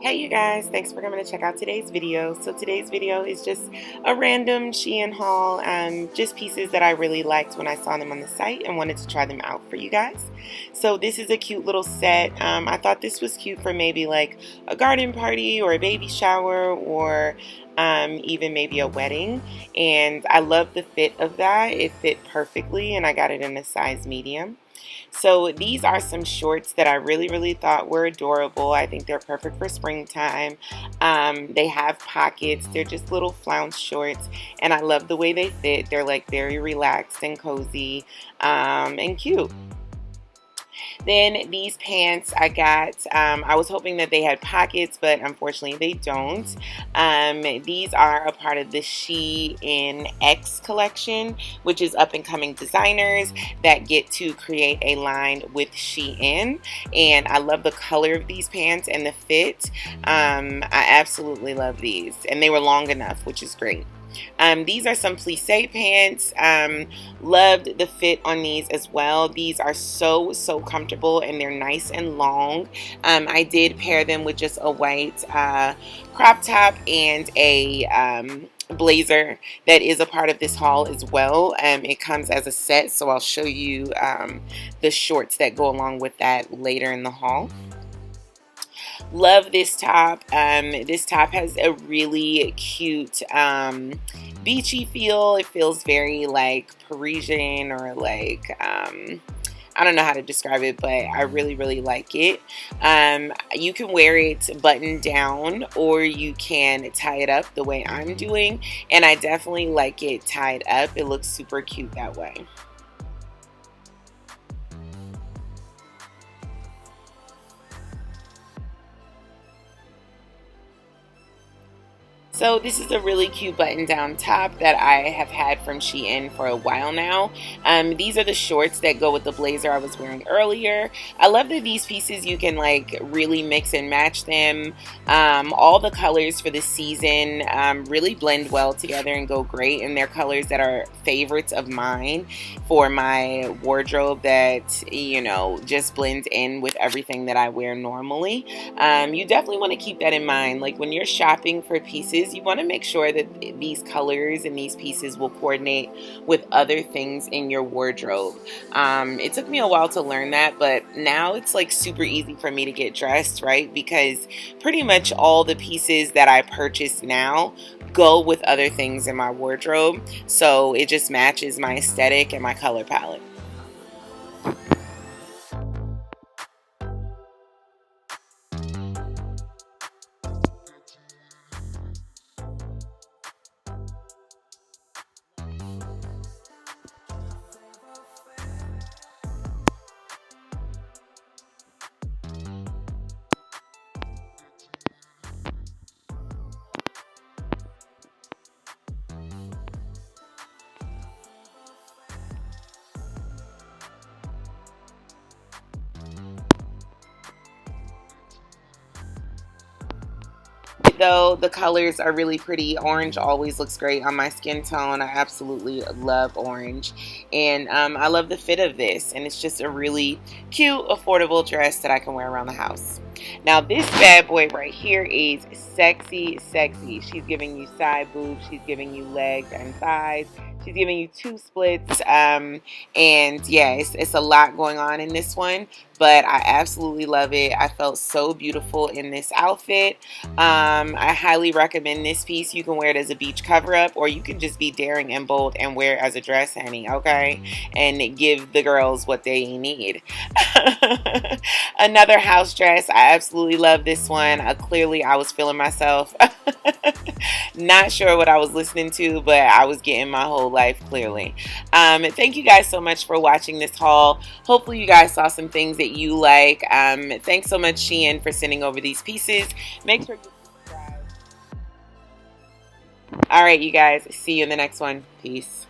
Hey you guys, thanks for coming to check out today's video. So today's video is just a random Shein haul, just pieces that I really liked when I saw them on the site and wanted to try them out for you guys. So this is a cute little set. I thought this was cute for maybe like a garden party or a baby shower or even maybe a wedding, and I love the fit of that. It fit perfectly and I got it in a size medium. So these are some shorts that I really thought were adorable. I think they're perfect for springtime. They have pockets. They're just little flounce shorts, and I love the way they fit. They're like very relaxed and cozy and cute. Then these pants I got, I was hoping that they had pockets, but unfortunately they don't. These are a part of the SHEINX collection, which is up and coming designers that get to create a line with SHEIN. And I love the color of these pants and the fit. I absolutely love these. And they were long enough, which is great. These are some plissé pants. Loved the fit on these as well. These are so comfortable and they're nice and long. I did pair them with just a white crop top and a blazer that is a part of this haul as well. It comes as a set, so I'll show you the shorts that go along with that later in the haul. Love this top. This top has a really cute beachy feel. It feels very like Parisian or like I don't know how to describe it, but I really like it. You can wear it buttoned down or you can tie it up the way I'm doing, and I definitely like it tied up. It looks super cute that way. So this is a really cute button-down top that I have had from Shein for a while now. These are the shorts that go with the blazer I was wearing earlier. I love that these pieces you can like really mix and match them. All the colors for the season really blend well together and go great, and they're colors that are favorites of mine for my wardrobe that, you know, just blend in with everything that I wear normally. You definitely want to keep that in mind. Like when you're shopping for pieces, you want to make sure that these colors and these pieces will coordinate with other things in your wardrobe. It took me a while to learn that, but now it's like super easy for me to get dressed, right? Because pretty much all the pieces that I purchase now go with other things in my wardrobe, so it just matches my aesthetic and my color palette. Though the colors are really pretty. Orange always looks great on my skin tone. I absolutely love orange, and I love the fit of this, and it's just a really cute affordable dress that I can wear around the house. Now this bad boy right here is sexy. She's giving you side boobs, she's giving you legs and thighs, she's giving you two splits, and yeah, it's a lot going on in this one, but I absolutely love it. I felt so beautiful in this outfit. I highly recommend this piece. You can wear it as a beach cover-up, or you can just be daring and bold and wear it as a dress, honey, okay? And give the girls what they need. Another house dress. I absolutely love this one. Clearly, I was feeling myself. Not sure what I was listening to, but I was getting my whole life clearly. Thank you guys so much for watching this haul. Hopefully you guys saw some things that you like. Thanks so much, Shein, for sending over these pieces. Make sure you subscribe. All right, you guys. See you in the next one. Peace.